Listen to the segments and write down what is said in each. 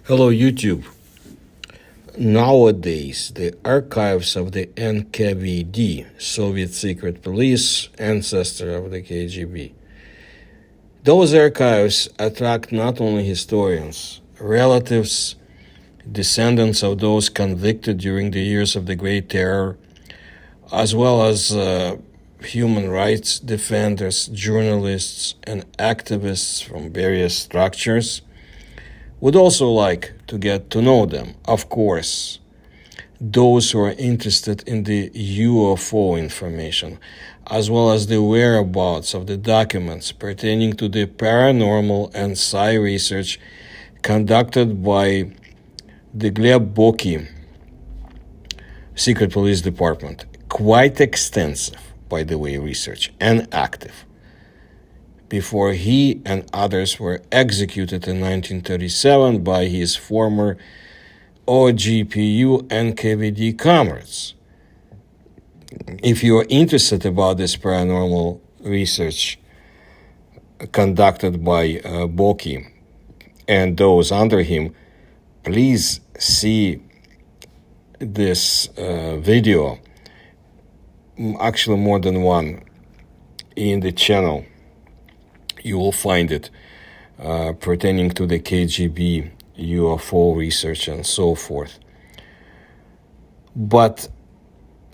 Hello, YouTube. Nowadays, the archives of the NKVD, Soviet secret police, ancestor of the KGB, those archives attract not only historians, relatives, descendants of those convicted during the years of the Great Terror, as well as human rights defenders, journalists, and activists from various structures would also like to get to know them. Of course, those who are interested in the UFO information, as well as the whereabouts of the documents pertaining to the paranormal and psi-research conducted by the Gleboki Secret Police Department. Quite extensive, by the way, research, and active. Before he and others were executed in 1937 by his former OGPU NKVD comrades. If you are interested about this paranormal research conducted by Boki and those under him, please see this video, actually more than one, in the channel. You will find it pertaining to the KGB, UFO research, and so forth. But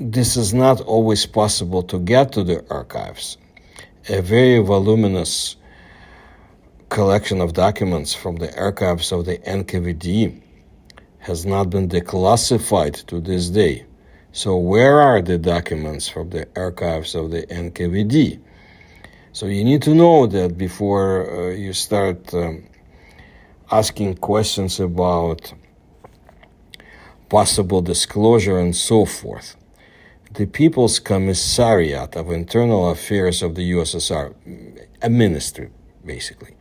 this is not always possible to get to the archives. A very voluminous collection of documents from the archives of the NKVD has not been declassified to this day. So where are the documents from the archives of the NKVD? So you need to know that before you start asking questions about possible disclosure and so forth. The People's Commissariat of Internal Affairs of the USSR, a ministry, basically.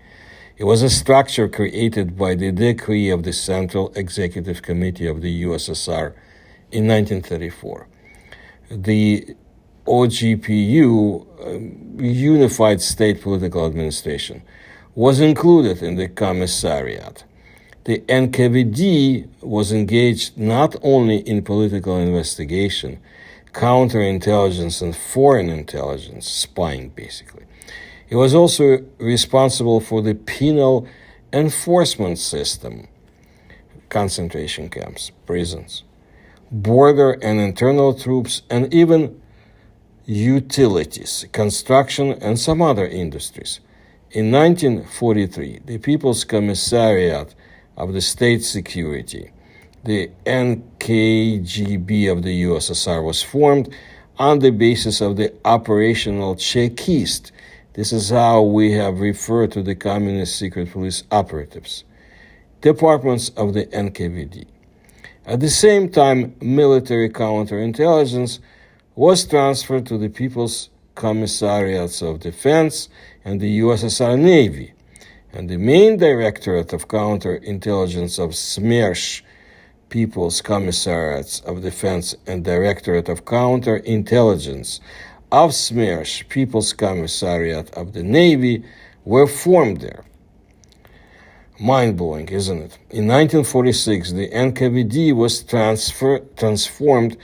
It was a structure created by the decree of the Central Executive Committee of the USSR in 1934. The OGPU, Unified State Political Administration, was included in the commissariat. The NKVD was engaged not only in political investigation, counterintelligence, and foreign intelligence, spying basically. It was also responsible for the penal enforcement system, concentration camps, prisons, border and internal troops, and even utilities, construction, and some other industries. In 1943, the People's Commissariat of the State Security, the NKGB of the USSR, was formed on the basis of the operational Chekist. This is how we have referred to the communist secret police operatives, departments of the NKVD. At the same time, military counterintelligence was transferred to the People's Commissariats of Defense and the USSR Navy, and the main Directorate of Counterintelligence of SMERSH, People's Commissariats of Defense, and Directorate of Counterintelligence of SMERSH, People's Commissariat of the Navy, were formed there. Mind-blowing, isn't it? In 1946, the NKVD was transformed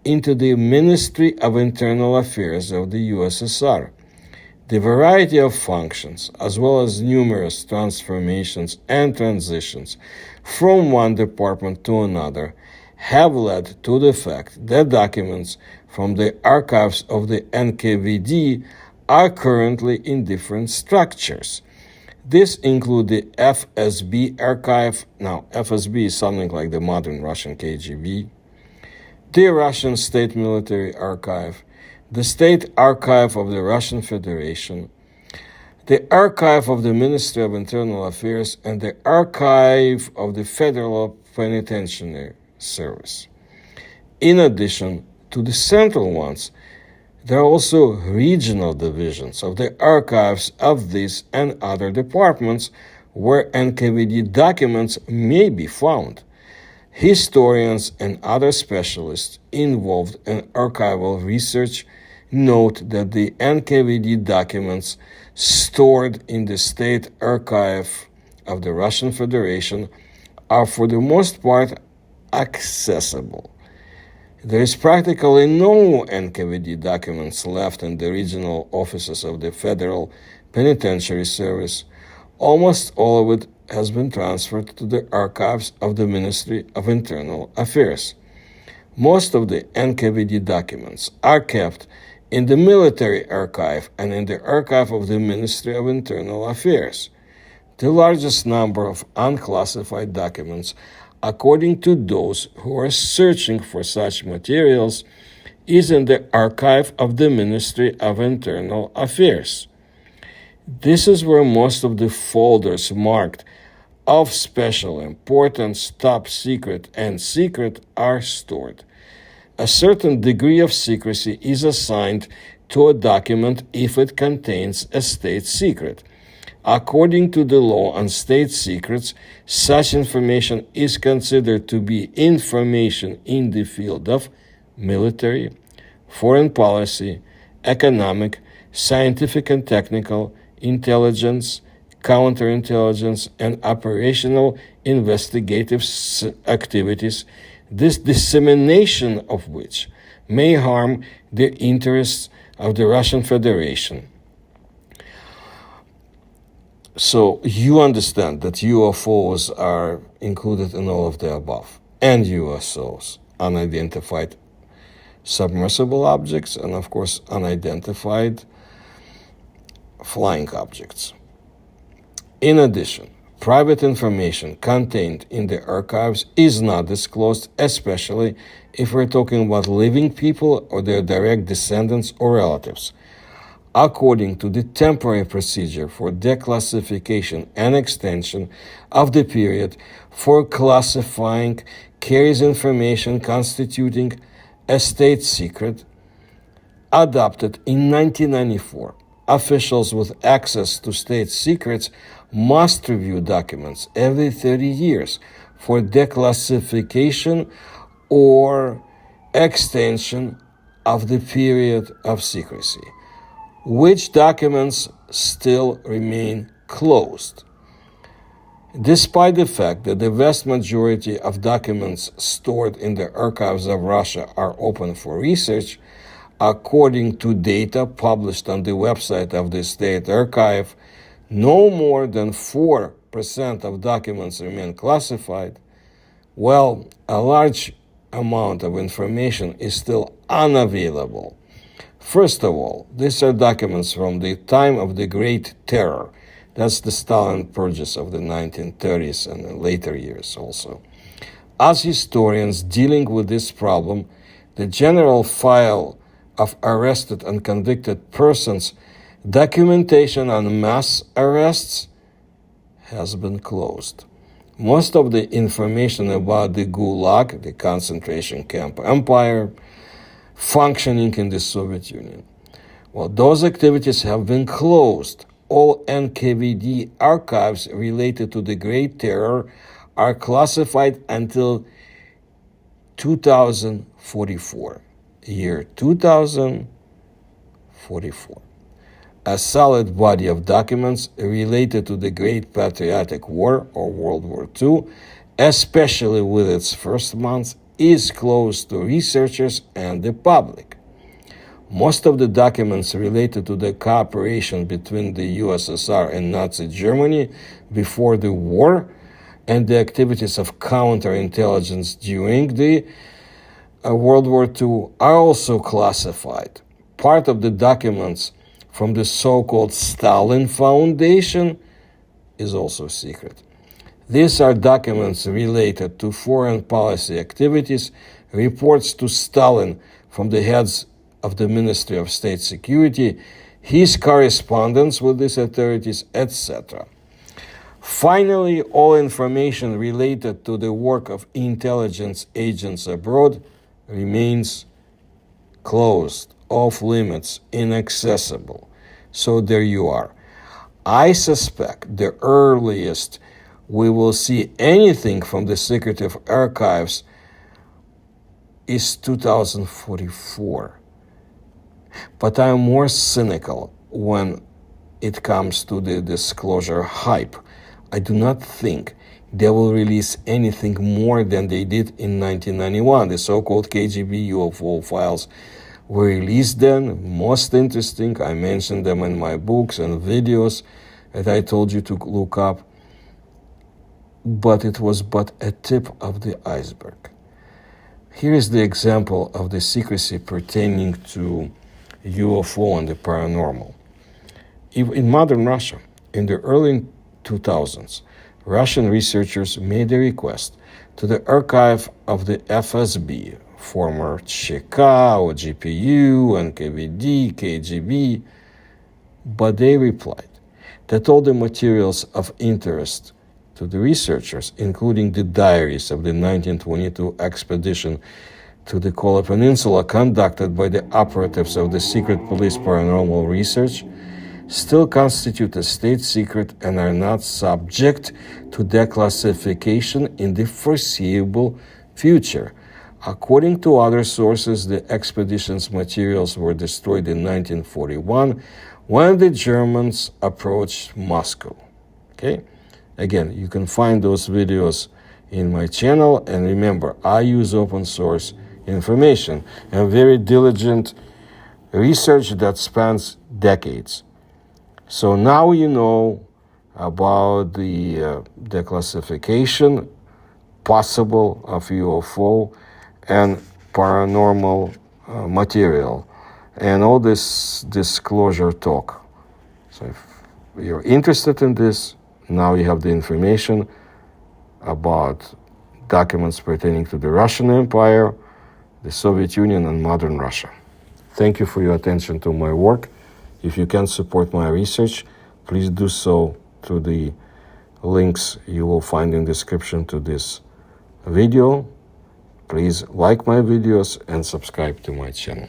into the Ministry of Internal Affairs of the USSR. The variety of functions, as well as numerous transformations and transitions from one department to another, have led to the fact that documents from the archives of the NKVD are currently in different structures. This includes the FSB archive. Now, FSB is something like the modern Russian KGB, the Russian State Military Archive, the State Archive of the Russian Federation, the Archive of the Ministry of Internal Affairs, and the Archive of the Federal Penitentiary Service. In addition to the central ones, there are also regional divisions of the archives of these and other departments where NKVD documents may be found. Historians and other specialists involved in archival research note that the NKVD documents stored in the State Archive of the Russian Federation are for the most part accessible. There is practically no NKVD documents left in the regional offices of the Federal Penitentiary Service. Almost all of it has been transferred to the archives of the Ministry of Internal Affairs. Most of the NKVD documents are kept in the military archive and in the archive of the Ministry of Internal Affairs. The largest number of unclassified documents, according to those who are searching for such materials, is in the archive of the Ministry of Internal Affairs. This is where most of the folders marked of special importance, top secret, and secret are stored. A certain degree of secrecy is assigned to a document if it contains a state secret. According to the law on state secrets, such information is considered to be information in the field of military, foreign policy, economic, scientific and technical, intelligence, counterintelligence, and operational investigative activities, this dissemination of which may harm the interests of the Russian Federation. So you understand that UFOs are included in all of the above, and USOs, unidentified submersible objects, and of course unidentified flying objects. In addition, private information contained in the archives is not disclosed, especially if we're talking about living people or their direct descendants or relatives. According to the temporary procedure for declassification and extension of the period for classifying carries information constituting a state secret, adopted in 1994, officials with access to state secrets must review documents every 30 years for declassification or extension of the period of secrecy, which documents still remain closed. Despite the fact that the vast majority of documents stored in the archives of Russia are open for research, according to data published on the website of the State Archive, no more than 4% of documents remain classified, while a large amount of information is still unavailable. First of all, these are documents from the time of the Great Terror. That's the Stalin purges of the 1930s and the later years also. As historians dealing with this problem, the general file of arrested and convicted persons, documentation on mass arrests has been closed. Most of the information about the Gulag, the concentration camp empire, functioning in the Soviet Union, well, those activities have been closed. All NKVD archives related to the Great Terror are classified until 2044. Year 2044. A solid body of documents related to the Great Patriotic War or World War II, especially with its first months, is closed to researchers and the public. Most of the documents related to the cooperation between the USSR and Nazi Germany before the war and the activities of counterintelligence during the World War II are also classified. Part of the documents from the so-called Stalin Foundation is also secret. These are documents related to foreign policy activities, reports to Stalin from the heads of the Ministry of State Security, his correspondence with these authorities, etc. Finally, all information related to the work of intelligence agents abroad remains closed, off limits, inaccessible. So there you are. I suspect the earliest we will see anything from the secretive archives is 2044. But I am more cynical when it comes to the disclosure hype. I do not think they will release anything more than they did in 1991. The so-called KGB UFO files were released then. Most interesting. I mentioned them in my books and videos that I told you to look up. But it was but a tip of the iceberg. Here is the example of the secrecy pertaining to UFO and the paranormal. In modern Russia, in the early 2000s, Russian researchers made a request to the archive of the FSB, former ЧК, GPU, NKVD, KGB, but they replied that all the materials of interest to the researchers, including the diaries of the 1922 expedition to the Kola Peninsula conducted by the operatives of the secret police paranormal research, still constitute a state secret and are not subject to declassification in the foreseeable future. According to other sources, the expedition's materials were destroyed in 1941 when the Germans approached Moscow. Okay? Again, you can find those videos in my channel, and remember, I use open source information and very diligent research that spans decades. So now you know about the declassification possible of UFO and paranormal material and all this disclosure talk. So if you're interested in this, now you have the information about documents pertaining to the Russian Empire, the Soviet Union, and modern Russia. Thank you for your attention to my work. If you can support my research, please do so through the links you will find in the description to this video. Please like my videos and subscribe to my channel.